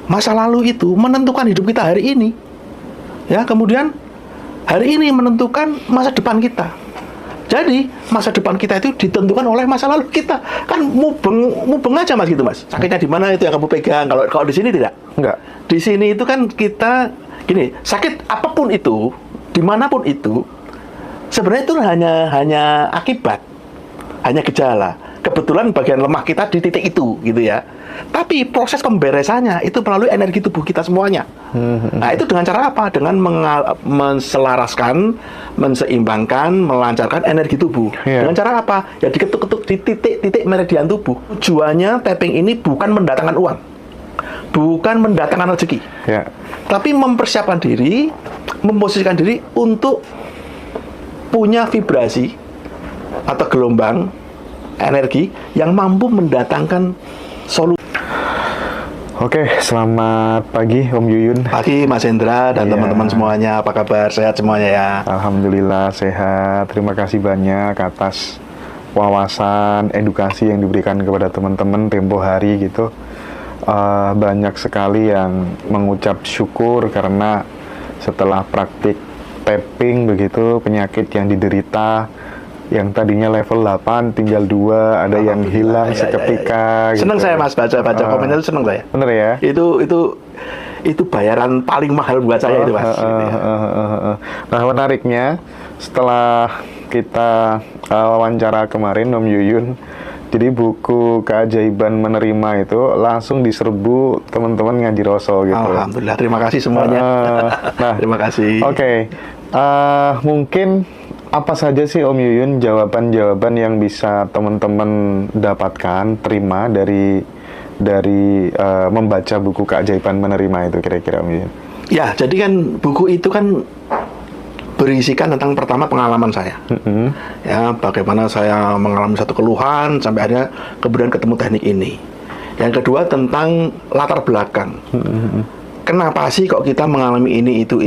masa lalu itu menentukan hidup kita hari ini. Ya, kemudian hari ini menentukan masa depan kita. Jadi masa depan kita itu ditentukan oleh masa lalu kita. Kan mubeng aja Mas gitu Mas. Sakitnya di mana itu yang kamu pegang. Kalau di sini tidak. Enggak. Di sini itu kan kita gini, sakit apapun itu, dimanapun itu, sebenarnya itu hanya akibat, hanya gejala. Kebetulan bagian lemah kita di titik itu, gitu ya. Tapi proses pemberesannya itu melalui energi tubuh kita semuanya. Nah, itu dengan cara apa? Dengan menselaraskan, menseimbangkan, melancarkan energi tubuh. Dengan cara apa? Ya diketuk-ketuk di titik-titik meridian tubuh. Tujuannya tapping ini bukan mendatangkan uang, bukan mendatangkan rezeki, tapi mempersiapkan diri, memposisikan diri untuk punya vibrasi atau gelombang energi yang mampu mendatangkan solusi. Oke, selamat pagi Om Yuyun. Pagi Mas Hendra dan teman-teman semuanya, apa kabar? Sehat semuanya ya? Alhamdulillah sehat. Terima kasih banyak atas wawasan, edukasi yang diberikan kepada teman-teman tempo hari gitu. Banyak sekali yang mengucap syukur karena setelah praktik tapping begitu, penyakit yang diderita yang tadinya level 8 tinggal 2, ada yang hilang seketika. Seneng gitu. saya Mas baca komennya itu, seneng saya. Bener ya? Itu bayaran paling mahal buat saya itu Mas. Nah, menariknya setelah kita wawancara kemarin Om Yuyun, jadi buku Keajaiban Menerima itu langsung diserbu teman-teman ngaji Roso gitu. Alhamdulillah, terima kasih semuanya. Nah, terima kasih. Oke. Mungkin apa saja sih Om Yuyun jawaban-jawaban yang bisa teman-teman dapatkan, terima dari membaca buku Keajaiban Menerima itu kira-kira Om Yuyun? Ya, jadi kan buku itu kan berisikan tentang pertama pengalaman saya. Ya, bagaimana saya mengalami satu keluhan sampai akhirnya kemudian ketemu teknik ini. Yang kedua tentang latar belakang. Kenapa sih kok kita mengalami ini itu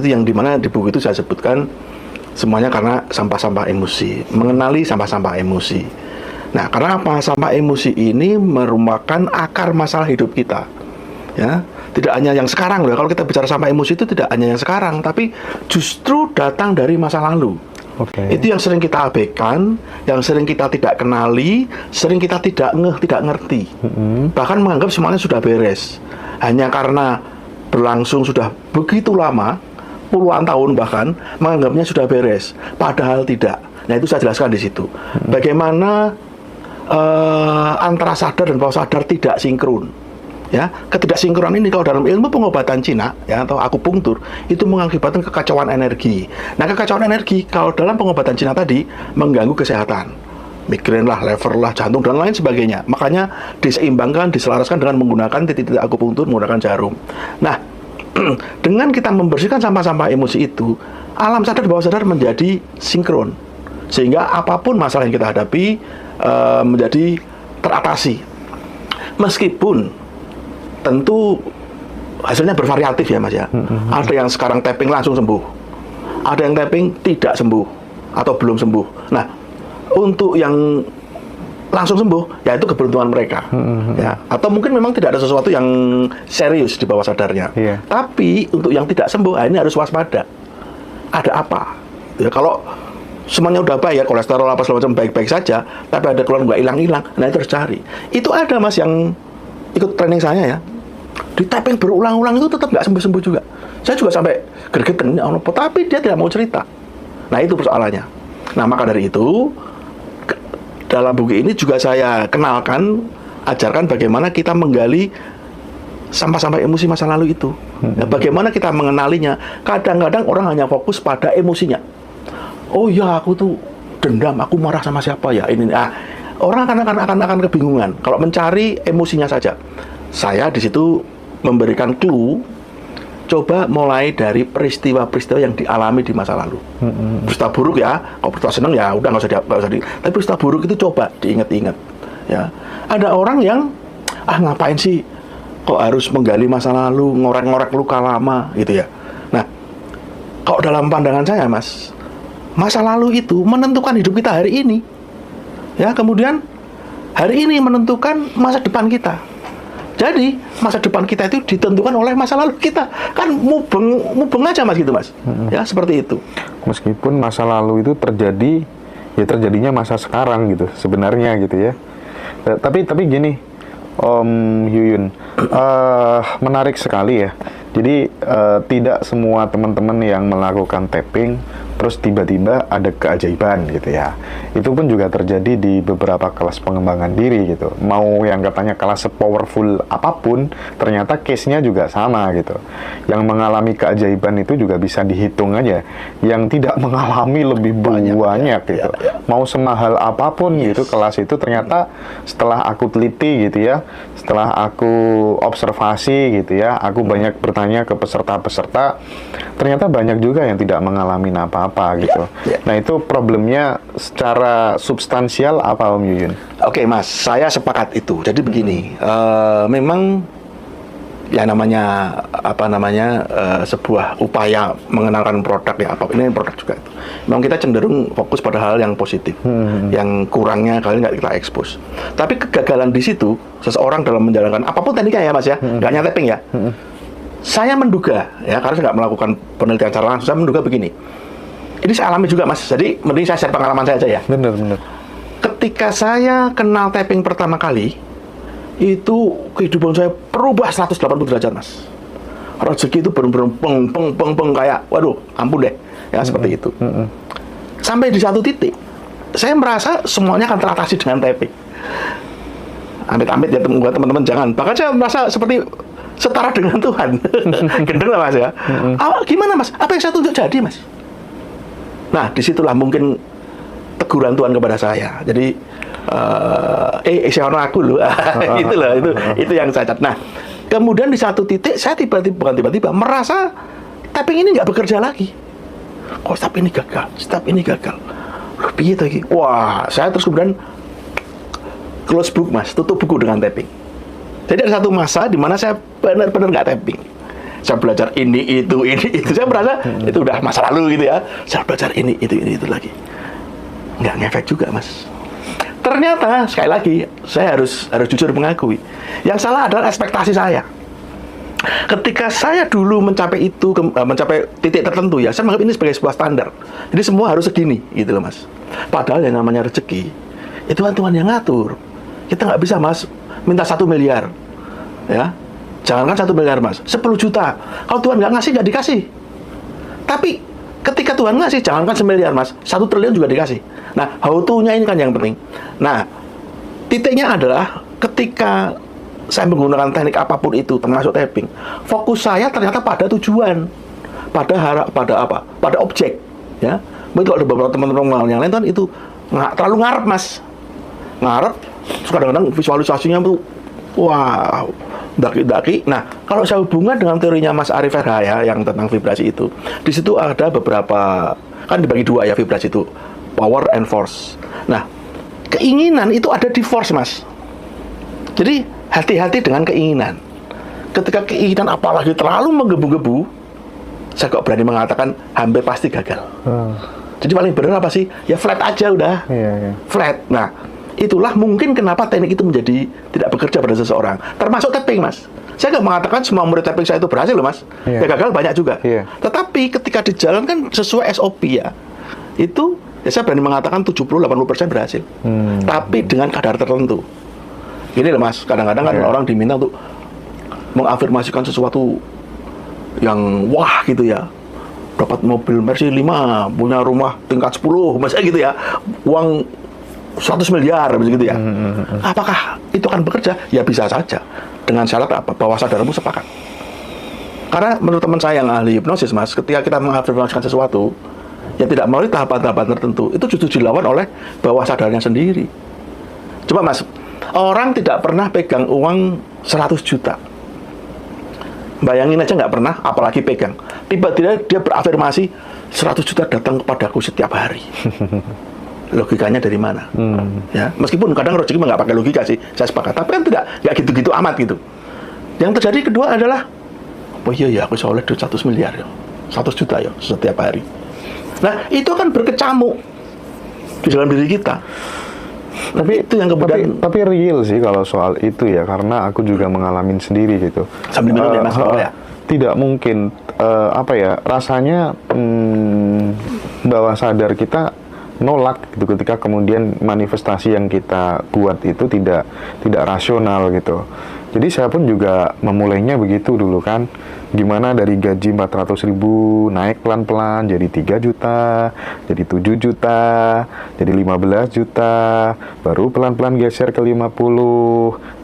yang dimana di buku itu saya sebutkan semuanya karena sampah-sampah emosi, mengenali sampah-sampah emosi. Nah, karena apa? Sampah emosi ini merupakan akar masalah hidup kita. Ya, tidak hanya yang sekarang loh. Kalau kita bicara sampah emosi itu tidak hanya yang sekarang, tapi justru datang dari masa lalu. Itu yang sering kita abaikan, yang sering kita tidak kenali, sering kita tidak ngerti. Bahkan menganggap semuanya sudah beres. Hanya karena berlangsung sudah begitu lama, puluhan tahun bahkan, menganggapnya sudah beres, padahal tidak. Nah, itu saya jelaskan di situ. Bagaimana antara sadar dan bawah sadar tidak sinkron. Ya, ketidaksinkronan ini kalau dalam ilmu pengobatan Cina ya atau akupunktur itu mengakibatkan kekacauan energi. Nah, kekacauan energi kalau dalam pengobatan Cina tadi mengganggu kesehatan. Migrain lah, lever lah, jantung dan lain sebagainya. Makanya diseimbangkan, diselaraskan dengan menggunakan titik-titik akupunktur, menggunakan jarum. Nah, dengan kita membersihkan sampah-sampah emosi itu, alam sadar dan bawah sadar menjadi sinkron. Sehingga apapun masalah yang kita hadapi menjadi teratasi. Meskipun tentu hasilnya bervariatif ya Mas ya. Ada yang sekarang tapping langsung sembuh. Ada yang tapping tidak sembuh atau belum sembuh. Nah, untuk yang langsung sembuh, ya itu keberuntungan mereka. Ya, atau mungkin memang tidak ada sesuatu yang serius di bawah sadarnya. Tapi untuk yang tidak sembuh, ini harus waspada. Ada apa? Ya, kalau semuanya udah baik ya, kolesterol apa segala macam baik-baik saja, tapi ada keluhan nggak hilang-hilang, nah itu harus cari. Itu ada Mas yang ikut training saya ya, di tapping berulang-ulang itu tetap nggak sembuh-sembuh juga. Saya juga sampai gergeten, tapi dia tidak mau cerita. Nah, itu persoalannya. Nah, maka dari itu dalam buku ini juga saya kenalkan, ajarkan bagaimana kita menggali sampah-sampah emosi masa lalu itu. Nah, bagaimana kita mengenalinya. Kadang-kadang orang hanya fokus pada emosinya. Oh ya, aku tuh dendam, aku marah sama siapa ya ini. Orang akan kebingungan kalau mencari emosinya saja. Saya di situ memberikan clue. Coba mulai dari peristiwa-peristiwa yang dialami di masa lalu. Peristiwa buruk ya, kalau peristiwa senang ya udah nggak usah tapi peristiwa buruk itu coba diingat-ingat. Ya, ada orang yang ngapain sih kok harus menggali masa lalu, ngorek-ngorek luka lama gitu ya. Nah, kalau dalam pandangan saya Mas, masa lalu itu menentukan hidup kita hari ini. Ya, kemudian hari ini menentukan masa depan kita. Jadi masa depan kita itu ditentukan oleh masa lalu kita. Kan mubeng aja Mas gitu Mas. Ya seperti itu. Meskipun masa lalu itu terjadi, ya terjadinya masa sekarang gitu sebenarnya gitu ya. Tapi gini, Om Yuyun, menarik sekali ya. Jadi tidak semua teman-teman yang melakukan tapping terus tiba-tiba ada keajaiban gitu ya. Itu pun juga terjadi di beberapa kelas pengembangan diri gitu. Mau yang katanya kelas sepowerful apapun, ternyata case-nya juga sama gitu. Yang mengalami keajaiban itu juga bisa dihitung aja. Yang tidak mengalami lebih banyak gitu. Mau semahal apapun gitu kelas itu, ternyata setelah aku teliti gitu ya, setelah aku observasi gitu ya, aku banyak bertanya ke peserta-peserta, ternyata banyak juga yang tidak mengalami apa-apa gitu. Nah itu problemnya secara substansial apa Om Yuyun? Oke Mas, saya sepakat itu. Jadi begini, memang ya namanya sebuah upaya mengenalkan produk ya, apa ini produk juga itu. Memang kita cenderung fokus pada hal yang positif, yang kurangnya kali nggak kita expose. Tapi kegagalan di situ seseorang dalam menjalankan apapun tekniknya ya Mas ya, nggak hanya tapping ya. Saya menduga ya, karena saya nggak melakukan penelitian secara langsung, saya menduga begini. Ini saya alami juga Mas, jadi mending saya share pengalaman saya aja ya. Benar. Ketika saya kenal tapping pertama kali, itu kehidupan saya berubah 180 derajat Mas. Rezeki itu benar-benar peng kayak, waduh, ampun deh, ya seperti itu. Sampai di satu titik, saya merasa semuanya akan teratasi dengan tapping. Amit-amit ya teman-teman, jangan. Bahkan saya merasa seperti setara dengan Tuhan. Gendeng lah Mas ya. Gimana Mas? Apa yang saya tunjuk jadi Mas? Nah, disitulah mungkin teguran Tuhan kepada saya. Jadi, aku loh. itu yang saya catat. Nah, kemudian di satu titik saya bukan tiba-tiba merasa tapping ini nggak bekerja lagi. Kok step ini gagal. Loh, piye to iki? Wah, saya terus kemudian close book Mas, tutup buku dengan tapping. Jadi ada satu masa di mana saya benar-benar nggak tapping. Saya belajar ini itu. Saya merasa itu udah masa lalu gitu ya. Saya belajar ini itu lagi. Nggak ngefek juga Mas. Ternyata sekali lagi saya harus jujur mengakui, yang salah adalah ekspektasi saya. Ketika saya dulu mencapai titik tertentu ya, saya menganggap ini sebagai sebuah standar. Jadi semua harus segini gitu loh Mas. Padahal yang namanya rezeki itu kan Tuhan yang ngatur. Kita nggak bisa Mas minta 1 miliar ya. Jangankan 1 miliar Mas, 10 juta. Kalau Tuhan nggak ngasih, nggak dikasih. Tapi ketika Tuhan ngasih, jangankan 1 miliar Mas, 1 triliun juga dikasih. Nah, how to-nya ini kan yang penting. Nah, titiknya adalah ketika saya menggunakan teknik apapun itu, termasuk tapping, fokus saya ternyata pada tujuan, pada objek. Ya, mungkin kalau ada beberapa teman-teman yang lain kan itu terlalu ngarep Mas, kadang-kadang visualisasinya tuh, wah, daki-daki. Nah, kalau saya hubungkan dengan teorinya Mas Arif Erhaya yang tentang vibrasi itu, di situ ada beberapa, kan dibagi dua ya vibrasi itu, power and force. Nah, keinginan itu ada di force Mas. Jadi hati-hati dengan keinginan. Ketika keinginan apalagi terlalu menggebu-gebu, saya kok berani mengatakan hampir pasti gagal. Jadi paling benar apa sih? Ya flat aja udah. Flat. Nah, itulah mungkin kenapa teknik itu menjadi tidak bekerja pada seseorang. Termasuk tapping Mas. Saya nggak mengatakan semua murid tapping saya itu berhasil loh Mas. Ya gagal banyak juga. Tetapi ketika dijalankan sesuai SOP ya, itu ya saya berani mengatakan 70-80% berhasil. Tapi dengan kadar tertentu. Ini loh Mas, kadang-kadang kan orang diminta untuk mengafirmasikan sesuatu yang wah gitu ya. Dapat mobil Mercy 5, punya rumah tingkat 10, misalnya gitu ya. Uang 100 miliar begitu ya. Apakah itu akan bekerja? Ya bisa saja. Dengan syarat apa? Bawah sadarmu sepakat. Karena menurut teman saya yang ahli hipnosis Mas, ketika kita mengafirmasikan sesuatu yang tidak melalui tahapan-tahapan tertentu, itu justru dilawan oleh bawah sadarnya sendiri. Coba Mas, orang tidak pernah pegang uang 100 juta. Bayangin aja nggak pernah, apalagi pegang. Tiba-tiba dia berafirmasi 100 juta datang kepadaku setiap hari. Logikanya dari mana? Ya, meskipun kadang rezeki nggak pakai logika sih, saya sepakat. Tapi kan nggak gitu-gitu amat gitu. Yang terjadi kedua adalah, oh iya ya, aku soleh duit 100 miliar ya, 100 juta ya setiap hari. Nah, itu kan berkecamuk di dalam diri kita. Tapi itu yang kemudian tapi real sih kalau soal itu ya, karena aku juga mengalami sendiri gitu. sambil minum ya Mas Paul ya. Tidak mungkin apa ya, rasanya bawah sadar kita nolak gitu ketika kemudian manifestasi yang kita buat itu tidak rasional gitu. Jadi saya pun juga memulainya begitu dulu kan. Gimana dari gaji 400.000 naik pelan-pelan jadi 3 juta, jadi 7 juta, jadi 15 juta, baru pelan-pelan geser ke 50,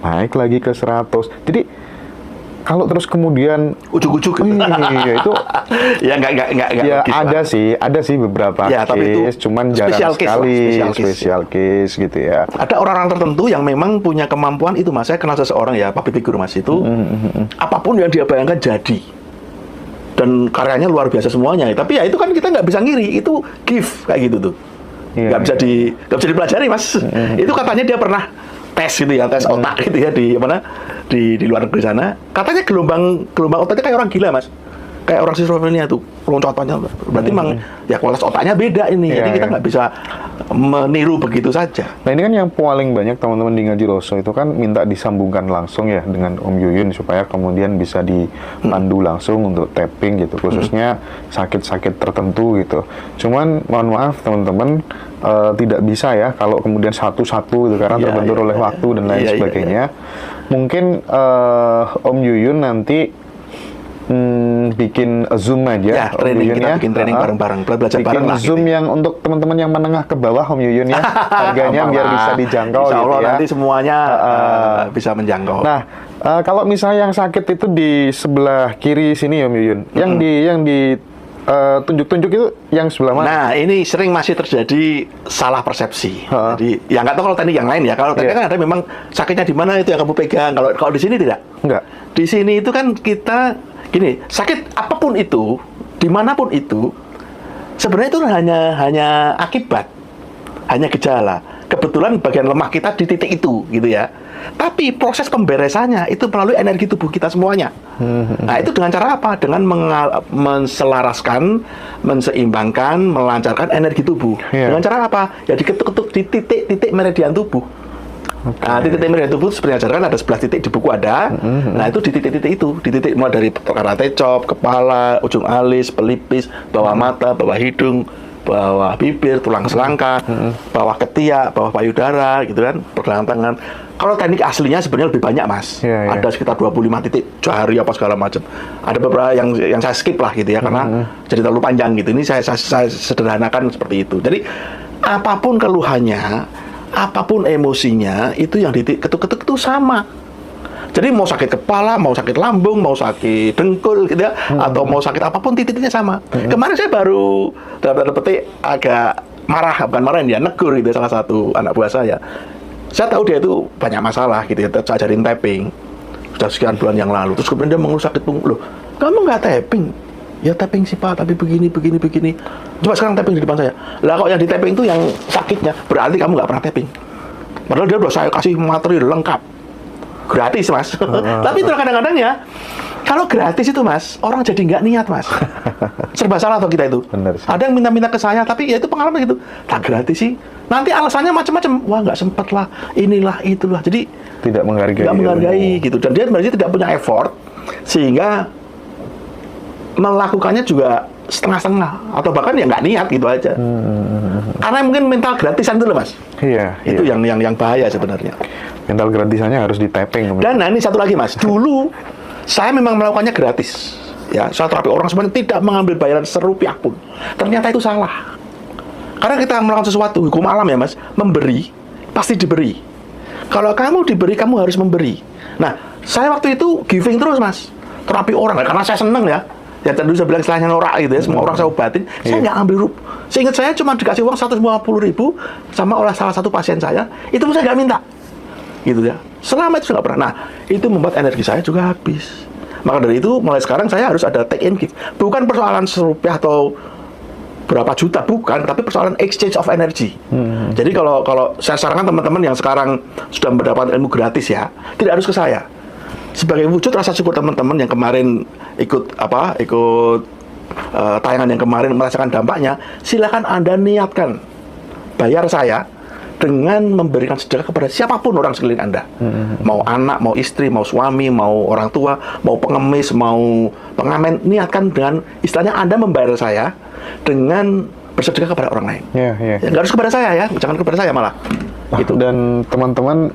naik lagi ke 100. Jadi kalau terus kemudian ujuk-ujuk iya itu ya nggak ya logis lah. ada sih beberapa Ya, tapi itu case, cuman special jarang case lah, sekali special case gitu ya. Ada orang-orang tertentu yang memang punya kemampuan itu Mas. Saya kenal seseorang ya, public figure Mas itu. Apapun yang dia bayangkan jadi. Dan karyanya luar biasa semuanya. Tapi ya itu kan kita nggak bisa ngiri. Itu gift kayak gitu tuh. Iya, Nggak bisa dipelajari Mas. Itu katanya dia pernah tes gitu ya, tes otak gitu ya di mana di luar negeri sana. Katanya gelombang otaknya kayak orang gila Mas. Kayak orang schizophrenia tuh, loncatannya. Berarti memang ya kualitas otaknya beda ini. Iya, Jadi kita iya. nggak bisa meniru begitu saja. Nah ini kan yang paling banyak teman-teman di Ngaji Roso itu kan minta disambungkan langsung ya dengan Om Yuyun supaya kemudian bisa dipandu langsung untuk tapping gitu, khususnya sakit-sakit tertentu gitu. Cuman mohon maaf teman-teman, tidak bisa ya kalau kemudian satu-satu gitu karena Iya, terbentur iya, oleh iya. waktu dan lain Iya, iya, sebagainya. Mungkin Om Yuyun nanti bikin Zoom aja, Ya, Om training Yuyun kita ya. bikin training bareng-bareng, belajar Bikin bareng lah. Zoom gitu. yang untuk teman-teman yang menengah ke bawah, Om Yuyun ya. Harganya Gampang biar lah. bisa dijangkau Insya Allah gitu ya. nanti semuanya bisa menjangkau. Nah, kalau misalnya yang sakit itu di sebelah kiri sini Om Yuyun, yang di tunjuk-tunjuk itu yang sebelah mana? Nah, ini sering masih terjadi salah persepsi. Jadi, ya nggak tahu kalau teknik yang lain ya. Kalau teknik kan ada memang sakitnya di mana itu yang kamu pegang. Kalau di sini tidak. Enggak. Di sini itu kan kita gini, sakit apapun itu, dimanapun itu, sebenarnya itu hanya akibat, hanya gejala. Kebetulan bagian lemah kita di titik itu, gitu ya. Tapi proses pemberesannya itu melalui energi tubuh kita semuanya. Nah, itu dengan cara apa? Dengan menselaraskan, menseimbangkan, melancarkan energi tubuh. Iya. Dengan cara apa? Ya diketuk-ketuk di titik-titik meridian tubuh. Nah, titik meridian tubuh seperti yang diajarkan ada 11 titik di buku ada. Nah, itu di titik-titik itu, di titik mulai dari perkara tecop, kepala, ujung alis, pelipis, bawah mata, bawah hidung, bawah bibir, tulang selangka, bawah ketiak, bawah payudara, gitu kan, pergelangan tangan. Kalau teknik aslinya sebenarnya lebih banyak, Mas. Iya, iya. Ada sekitar 25 titik jari apa segala macam. Ada beberapa yang saya skip lah gitu ya, karena jadi terlalu panjang gitu. Ini saya sederhanakan seperti itu. Jadi apapun keluhannya, apapun emosinya, itu yang diketuk-ketuk itu sama. Jadi mau sakit kepala, mau sakit lambung, mau sakit dengkul gitu ya, atau mau sakit apapun titiknya sama. Kemarin saya baru dalam tanda petik agak marah, bukan marah dia negur gitu salah satu anak buah saya. Saya tahu dia itu banyak masalah gitu ya, saya ajarin tapping sudah sekian bulan yang lalu. Terus kemudian dia mengeluh sakit punggung. Loh, kamu nggak tapping? Ya tapping sih Pak, tapi begini. Coba sekarang tapping di depan saya. Lah kok yang di tapping itu yang sakitnya, berarti kamu nggak pernah tapping. Padahal dia udah saya kasih materi lengkap. Gratis Mas. Tapi itu kadang-kadang ya, kalau gratis itu Mas, orang jadi nggak niat Mas. Serba salah atau kita itu. Benar sih. Ada yang minta-minta ke saya, tapi ya itu pengalaman gitu. Tak gratis sih. Nanti alasannya macam-macam. Wah nggak sempet lah, inilah, itulah. Jadi Tidak menghargai. nggak menghargai gitu. Dan dia sebenarnya tidak punya effort, sehingga melakukannya juga setengah-setengah atau bahkan ya nggak niat gitu aja. Karena mungkin mental gratisan itu loh Mas. Iya. Itu iya. yang bahaya sebenarnya. Mental gratisannya harus di tapping. Dan nah, ini satu lagi Mas, dulu saya memang melakukannya gratis. Ya, saya terapi orang sebenarnya tidak mengambil bayaran serupiah pun. Ternyata itu salah. Karena kita melakukan sesuatu, hukum alam ya Mas, memberi pasti diberi. Kalau kamu diberi, kamu harus memberi. Nah, saya waktu itu giving terus Mas, terapi orang, karena saya seneng ya. Ya tadi saya bilang istilahnya norak gitu ya, semua orang saya obatin, saya nggak ambil rup. Seingat saya cuma dikasih uang 150.000 sama oleh salah satu pasien saya, itu pun saya nggak minta. Gitu ya. Selama itu saya nggak pernah. Nah, itu membuat energi saya juga habis. Maka dari itu, mulai sekarang saya harus ada take and give. Bukan persoalan serupiah atau berapa juta, bukan, tapi persoalan exchange of energy. Jadi kalau saya sarankan teman-teman yang sekarang sudah mendapatkan ilmu gratis ya, tidak harus ke saya. Sebagai wujud rasa syukur teman-teman yang kemarin ikut tayangan yang kemarin merasakan dampaknya, silakan Anda niatkan bayar saya dengan memberikan sedekah kepada siapapun orang sekeliling Anda. Mau anak, mau istri, mau suami, mau orang tua, mau pengemis, mau pengamen, niatkan dengan istilahnya Anda membayar saya dengan bersedekah kepada orang lain. Ya, nggak harus kepada saya ya, jangan kepada saya malah. Gitu. Dan teman-teman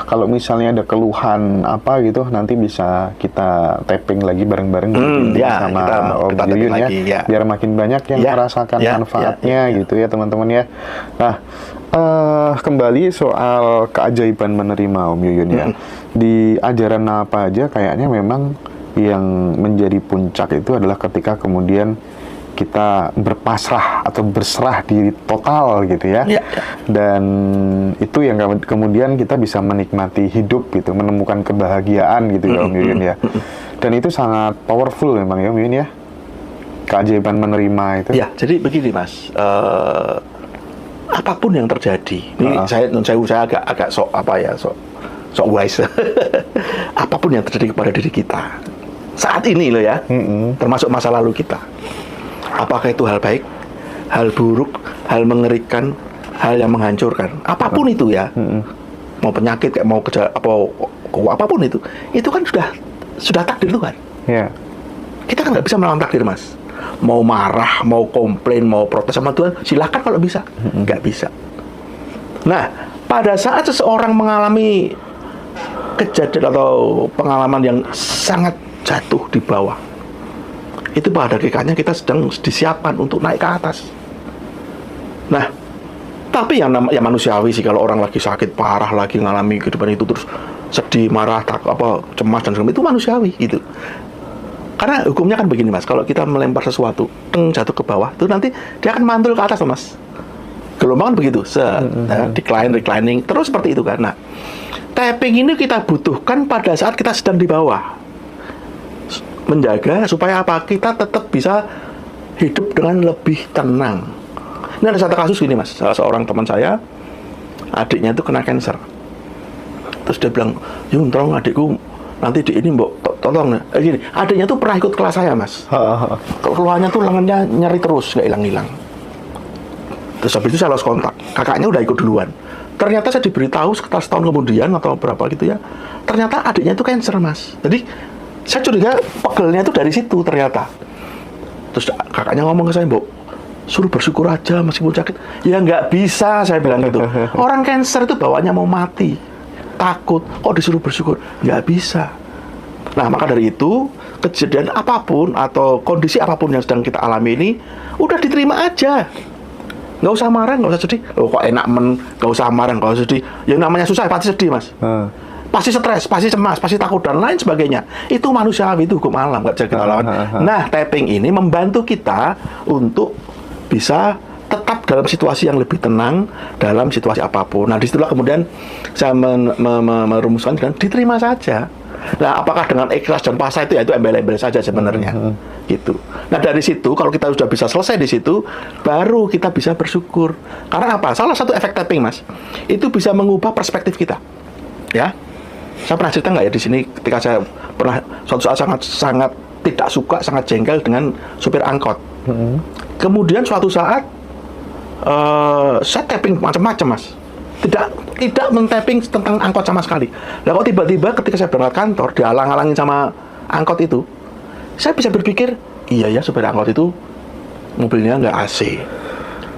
kalau misalnya ada keluhan apa gitu nanti bisa kita tapping lagi bareng-bareng ya, sama kita Om Yuyun ya, ya, biar makin banyak yang merasakan manfaatnya gitu ya teman-teman ya. Nah kembali soal keajaiban menerima Om Yuyun ya, di ajaran apa aja kayaknya memang yang menjadi puncak itu adalah ketika kemudian kita berpasrah atau berserah diri total gitu ya. Dan itu yang kemudian kita bisa menikmati hidup gitu, menemukan kebahagiaan gitu ya Om Yuyun ya. Dan itu sangat powerful memang ya Om Yuyun ya, keajaiban menerima itu. Ya, jadi begini Mas, apapun yang terjadi, ini saya agak sok wise. Apapun yang terjadi kepada diri kita saat ini loh ya, termasuk masa lalu kita. Apakah itu hal baik, hal buruk, hal mengerikan, hal yang menghancurkan, apapun itu ya, mau penyakit, kayak mau apapun itu kan sudah takdir Tuhan. Kita kan nggak bisa melawan takdir Mas. Mau marah, mau komplain, mau protes sama Tuhan, silahkan kalau bisa, nggak bisa. Nah, pada saat seseorang mengalami kejadian atau pengalaman yang sangat jatuh di bawah, itu pada hakikatnya kita sedang disiapkan untuk naik ke atas. Nah, tapi yang manusiawi sih kalau orang lagi sakit parah, lagi ngalami kehidupan itu terus sedih, marah, cemas dan sebagainya, itu manusiawi gitu. Karena hukumnya kan begini Mas, kalau kita melempar sesuatu, jatuh ke bawah, itu nanti dia akan mantul ke atas Mas. Gelombang kan begitu, declining, terus seperti itu kan. Nah, tapping ini kita butuhkan pada saat kita sedang di bawah. Menjaga supaya apa? Kita tetap bisa hidup dengan lebih tenang. Ini ada satu kasus gini Mas, salah seorang teman saya, adiknya itu kena kanker. Terus dia bilang, Yun, tolong adikku nanti di ini mbok tolong. Gini, adiknya tuh pernah ikut kelas saya Mas. Keluhannya tuh lengannya nyeri terus, nggak hilang-hilang. Terus habis itu saya lost kontak. Kakaknya udah ikut duluan. Ternyata saya diberitahu sekitar setahun kemudian atau berapa gitu ya. Ternyata adiknya itu kanker Mas. Jadi saya curiga pegelnya itu dari situ ternyata. Terus kakaknya ngomong ke saya, Mbok, suruh bersyukur aja meskipun sakit. Ya nggak bisa, saya bilang gitu. Orang kanker itu bawaannya mau mati, takut, kok disuruh bersyukur? Nggak bisa. Nah, maka dari itu, kejadian apapun atau kondisi apapun yang sedang kita alami ini, udah diterima aja. Nggak usah marah, nggak usah sedih. Loh, kok enak nggak usah marah, nggak usah sedih. Yang namanya susah, pasti sedih, Mas. Pasti stres, pasti cemas, pasti takut, dan lain sebagainya. Itu manusiawi, itu hukum alam, nggak bisa kita lawan. Nah, tapping ini membantu kita untuk bisa tetap dalam situasi yang lebih tenang, dalam situasi apapun. Nah, disitulah kemudian saya merumuskan dengan diterima saja. Nah, apakah dengan ikhlas dan pasrah itu, ya itu embel-embel saja sebenarnya. Gitu. Nah, dari situ, kalau kita sudah bisa selesai di situ, baru kita bisa bersyukur. Karena apa? Salah satu efek tapping, Mas, itu bisa mengubah perspektif kita. Ya. Saya pernah cerita nggak ya di sini ketika saya pernah suatu saat sangat tidak suka, sangat jengkel dengan supir angkot. Kemudian suatu saat saya tapping macam-macam Mas, tidak men-tapping tentang angkot sama sekali. Lah kok tiba-tiba ketika saya berangkat kantor dihalang-halangin sama angkot itu, saya bisa berpikir iya ya supir angkot itu mobilnya nggak AC,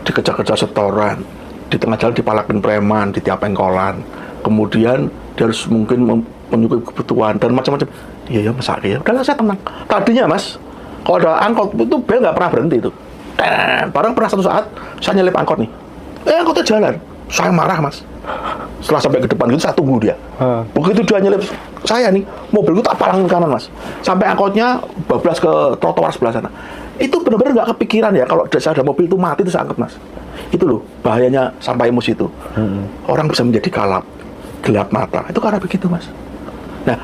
dikejar-kejar setoran, di tengah jalan dipalakin preman, di tiap pengkolan, kemudian dia harus mungkin menyukai kebutuhan dan macam-macam. Iya ya, masa ya. Udahlah saya tenang. Tadinya Mas, kalau ada angkot itu bel nggak pernah berhenti itu. Barang pernah satu saat saya nyelip angkot nih. Angkotnya jalan. Saya marah Mas. Setelah sampai ke depan gitu saya tunggu dia. Begitu dia nyelip saya nih, mobilku tak palangin kanan Mas. Sampai angkotnya bablas ke trotoar sebelah sana. Itu benar-benar nggak kepikiran ya kalau ada mobil itu mati itu angkot Mas. Itu loh bahayanya sampai emosi itu. Orang bisa menjadi kalap, gelap mata, itu karena begitu Mas. Nah,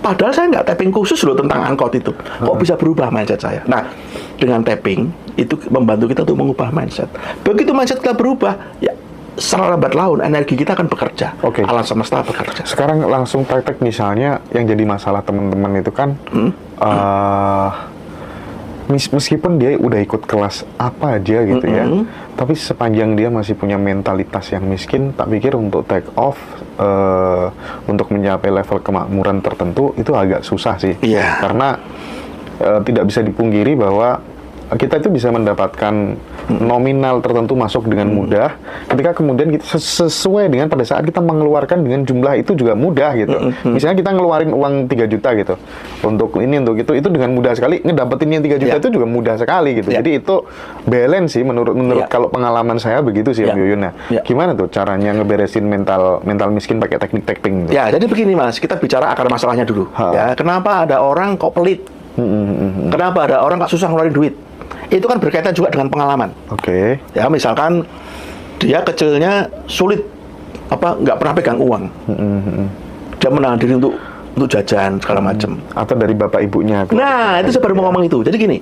padahal saya nggak tapping khusus loh tentang angkot itu. Kok bisa berubah mindset saya? Nah, dengan tapping itu membantu kita untuk mengubah mindset. Begitu mindset kita berubah, ya secara lambat laun energi kita akan bekerja. Alam semesta bekerja. Sekarang langsung praktek misalnya yang jadi masalah teman-teman itu kan meskipun dia udah ikut kelas apa aja gitu ya, tapi sepanjang dia masih punya mentalitas yang miskin, tak pikir untuk take off untuk mencapai level kemakmuran tertentu itu agak susah sih. Iya. Karena tidak bisa dipungkiri bahwa kita itu bisa mendapatkan nominal tertentu masuk dengan mudah ketika kemudian kita sesuai dengan pada saat kita mengeluarkan dengan jumlah itu juga mudah gitu. Misalnya kita ngeluarin uang 3 juta gitu untuk ini untuk itu dengan mudah sekali, ngedapetin yang 3 juta itu juga mudah sekali gitu. Jadi itu balance sih menurut kalau pengalaman saya begitu sih Om Yuyun. Nah, gimana tuh caranya ngeberesin mental miskin pakai teknik tapping gitu? Ya, jadi begini Mas, kita bicara akar masalahnya dulu. Ya, kenapa ada orang kok pelit? Kenapa ada orang kok susah ngeluarin duit? Itu kan berkaitan juga dengan pengalaman. Oke. Ya, misalkan dia kecilnya sulit, nggak pernah pegang uang. Dia menahan diri untuk jajan segala macam. Atau dari bapak ibunya. Nah, itu saya baru mau ngomong itu. Jadi gini,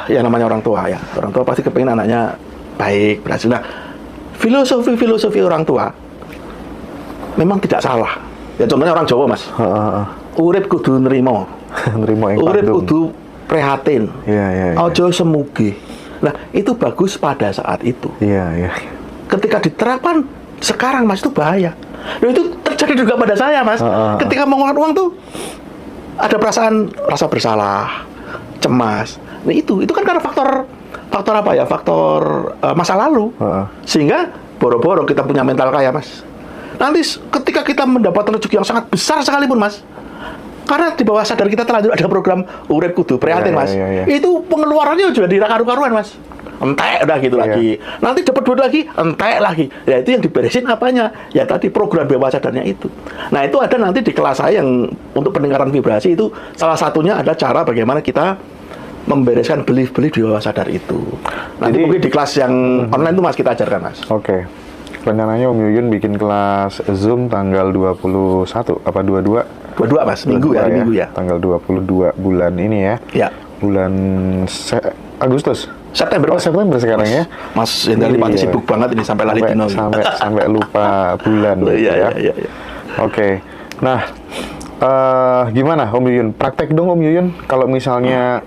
ya namanya orang tua ya. Orang tua pasti kepingin anaknya baik, berhasil. Nah, filosofi orang tua memang tidak salah. Ya contohnya orang Jawa Mas. Urip kudu nerimo. Nerimo yang urip kandung. kudu prihatin. Iya. Ojo semuge. Nah, itu bagus pada saat itu. Iya. Ketika diterapkan sekarang Mas, itu bahaya. Dan itu terjadi juga pada saya Mas. Ketika mengeluarkan uang tuh ada rasa bersalah, cemas. Nah, itu kan karena faktor apa ya? Faktor masa lalu. Sehingga boro-boro kita punya mental kaya Mas. Nanti ketika kita mendapatkan rezeki yang sangat besar sekalipun Mas, karena di bawah sadar kita terlanjur ada program urip kudu prihatin Mas. Itu pengeluarannya juga karu-karuan Mas. Entek udah gitu lagi. Nanti dapat duit lagi, entek lagi. Ya itu yang diberesin apanya? Ya tadi program bawah sadarnya itu. Nah, itu ada nanti di kelas saya yang untuk pendengaran vibrasi itu salah satunya ada cara bagaimana kita membereskan belief-belief di bawah sadar itu. Nanti mungkin di kelas yang online itu Mas kita ajarkan Mas. Oke. Rencananya Om Yuyun bikin kelas Zoom tanggal 21 apa 22? 22 Mas, minggu ya, minggu ya. Tanggal 22 bulan ini ya. Ya. Bulan Agustus. September. September sekarang ya. Mas Hendari pasti sibuk banget ini sampai lali dino. Sampai lupa bulan Iya. Oke. Nah, gimana Om Yuyun? Praktek dong Om Yuyun kalau misalnya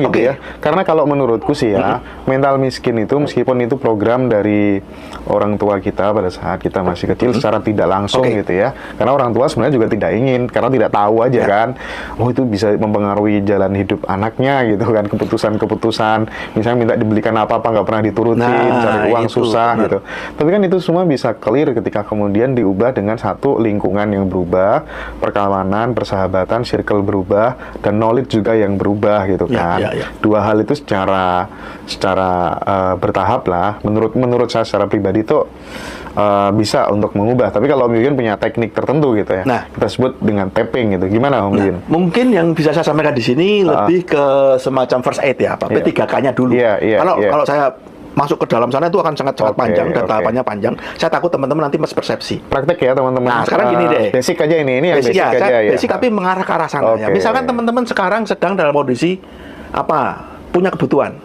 gitu ya. Karena kalau menurutku sih ya, mental miskin itu meskipun itu program dari orang tua kita pada saat kita masih kecil secara tidak langsung gitu ya. Karena orang tua sebenarnya juga tidak ingin, karena tidak tahu aja kan. Oh, itu bisa mempengaruhi jalan hidup anaknya gitu kan, keputusan-keputusan. Misalnya minta dibelikan apa-apa nggak pernah diturutin, cari uang susah gitu. Tapi kan itu semua bisa clear ketika kemudian diubah dengan satu lingkungan yang berubah, perkawanan, persahabatan, circle berubah, dan knowledge juga yang berubah gitu kan. Dua hal itu secara bertahap lah. Menurut saya secara pribadi itu bisa untuk mengubah. Tapi kalau Om Yuyun punya teknik tertentu gitu ya, kita sebut dengan tapping gitu. Gimana Om Yuyun? Mungkin yang bisa saya sampaikan di sini lebih ke semacam first aid ya, P3K-nya dulu. Kalau saya masuk ke dalam sana itu akan sangat panjang dan tahapannya panjang. Saya takut teman-teman nanti persepsi. Praktek ya teman-teman. Nah, sekarang gini deh. Basic aja ini yang basic aja ya. Basic tapi mengarah ke arah sana ya. Misalkan teman-teman sekarang sedang dalam kondisi punya kebutuhan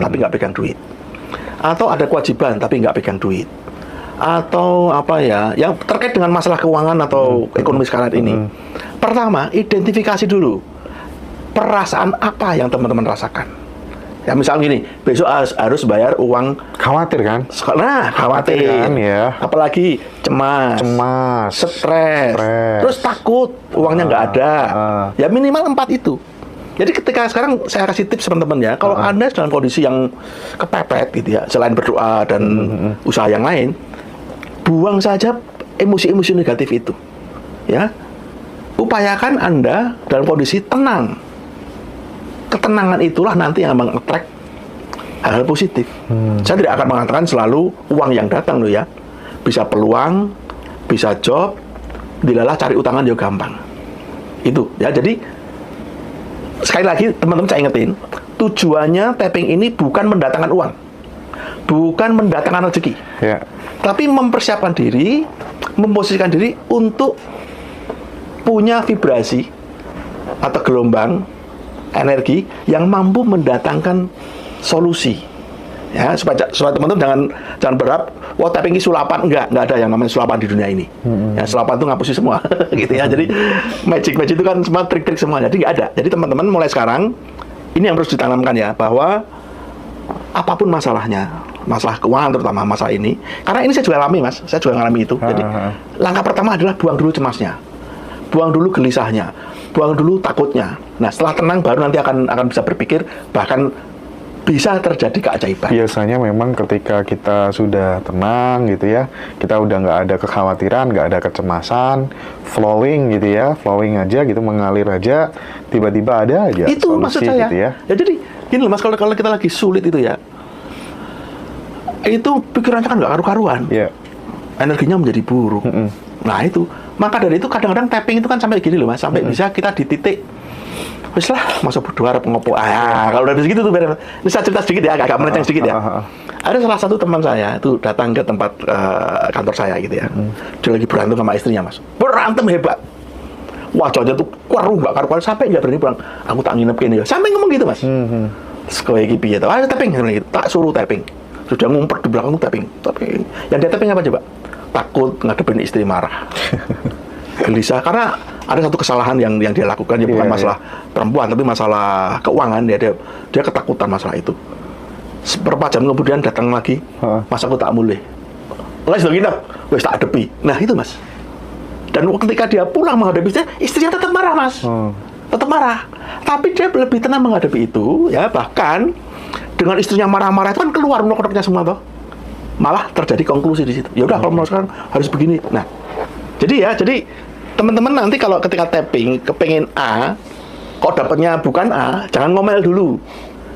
tapi nggak pegang duit. Atau ada kewajiban tapi nggak pegang duit. Atau yang terkait dengan masalah keuangan atau ekonomi sekarang ini. Pertama, identifikasi dulu perasaan apa yang teman-teman rasakan. Ya misalnya gini, besok harus bayar uang. Khawatir kan? Nah, khawatir kan, ya. Apalagi cemas, stres, terus takut uangnya nggak ada. Ya minimal 4 itu. Jadi ketika sekarang saya kasih tips teman-teman ya, kalau Anda dalam kondisi yang kepepet gitu ya, selain berdoa dan usaha yang lain, buang saja emosi-emosi negatif itu. Ya. Upayakan Anda dalam kondisi tenang. Ketenangan itulah nanti yang meng-attract hal-hal positif. Saya tidak akan mengatakan selalu uang yang datang loh ya. Bisa peluang, bisa job, dilalah cari utangan ya gampang. Itu ya. Jadi sekali lagi teman-teman saya ingetin, tujuannya tapping ini bukan mendatangkan uang, bukan mendatangkan rezeki, tapi mempersiapkan diri, memposisikan diri untuk punya vibrasi atau gelombang energi yang mampu mendatangkan solusi. Ya, supaya teman-teman jangan berharap tapping ini sulapan, enggak ada yang namanya sulapan di dunia ini. Ya, sulapan itu ngapusi semua gitu ya. Jadi magic itu kan semua trik-trik semua. Jadi enggak ada. Jadi teman-teman mulai sekarang ini yang harus ditanamkan ya, bahwa apapun masalahnya, masalah keuangan terutama masalah ini, karena ini saya juga alami Mas, saya juga ngalami itu. Jadi langkah pertama adalah buang dulu cemasnya, buang dulu gelisahnya, buang dulu takutnya. Nah setelah tenang baru nanti akan bisa berpikir, bahkan bisa terjadi keajaiban. Biasanya memang ketika kita sudah tenang gitu ya, kita udah nggak ada kekhawatiran, nggak ada kecemasan, flowing gitu ya, flowing aja gitu, mengalir aja, tiba-tiba ada aja Itu solusi maksud saya. gitu ya. Ya jadi gini loh Mas, kalau kita lagi sulit itu ya, itu pikirannya kan nggak karu-karuan, Iya. energinya menjadi buruk. Nah itu, maka dari itu kadang-kadang tapping itu kan sampai gini loh Mas, sampai bisa kita di titik wis lah, masa berdoa harap ngopo. Kalau udah segitu tuh beres. Ini saya cerita sedikit ya, agak melenceng sedikit ya. Ada salah satu teman saya itu datang ke tempat kantor saya gitu ya. Dia lagi berantem sama istrinya Mas. Berantem hebat. Wajahnya tuh karu nggak karu-karu sampai nggak berani pulang. Aku tak nginep ini ya. Sampai ngomong gitu Mas. Terus kowe iki piye to? Ayo tapping gitu. Tak suruh tapping. Sudah ngumpet di belakang tuh tapping. Yang dia tapping apa coba? Takut ngadepin istri marah. Gelisah karena ada satu kesalahan yang dia lakukan, ya bukan masalah perempuan tapi masalah keuangan, dia ketakutan masalah itu. Beberapa jam kemudian datang lagi, Mas aku tak mulai wes lagi wes tak adepi. Nah itu Mas, dan ketika dia pulang menghadapi istrinya tetap marah Mas, tetap marah, tapi dia lebih tenang menghadapi itu ya. Bahkan dengan istrinya marah-marah itu kan keluar unek-uneknya semua toh, malah terjadi konklusi di situ. Ya udah kalau menurut sekarang harus begini. Nah jadi teman-teman nanti kalau ketika tapping kepengen A, kok dapatnya bukan A, jangan ngomel dulu.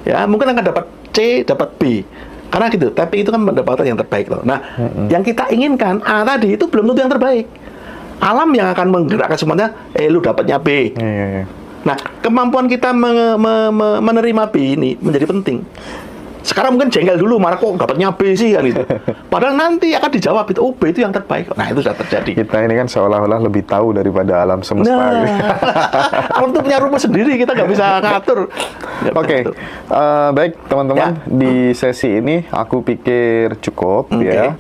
Ya, mungkin akan dapat C, dapat B. Karena gitu, tapping itu kan mendapatkan yang terbaik loh. Nah, yang kita inginkan A tadi itu belum tentu yang terbaik. Alam yang akan menggerakkan semuanya, lu dapatnya B. Nah, kemampuan kita menerima B ini menjadi penting. Sekarang mungkin jengkel dulu, marah kok dapatnya B sih kan itu. Padahal nanti akan dijawab itu, oh B itu yang terbaik. Nah itu sudah terjadi. Kita ini kan seolah-olah lebih tahu daripada alam semesta. Nah, kalau itu punya rumah sendiri kita nggak bisa ngatur. Oke, baik teman-teman, di sesi ini aku pikir cukup ya.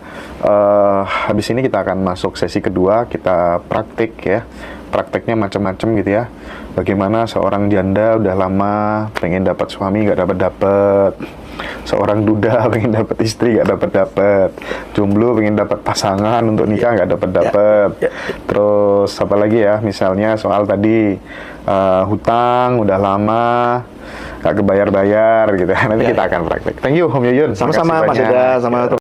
Habis ini kita akan masuk sesi kedua, kita praktik ya. Prakteknya macam-macam gitu ya. Bagaimana seorang janda udah lama pengen dapat suami nggak dapat. Seorang duda pengen dapat istri nggak dapat. Jomblo pengen dapat pasangan untuk nikah nggak dapat. Terus apa lagi ya? Misalnya soal tadi hutang udah lama nggak kebayar-bayar gitu. Nanti kita akan praktek. Thank you Om Yuyun. Sama-sama Mas Yuda, sama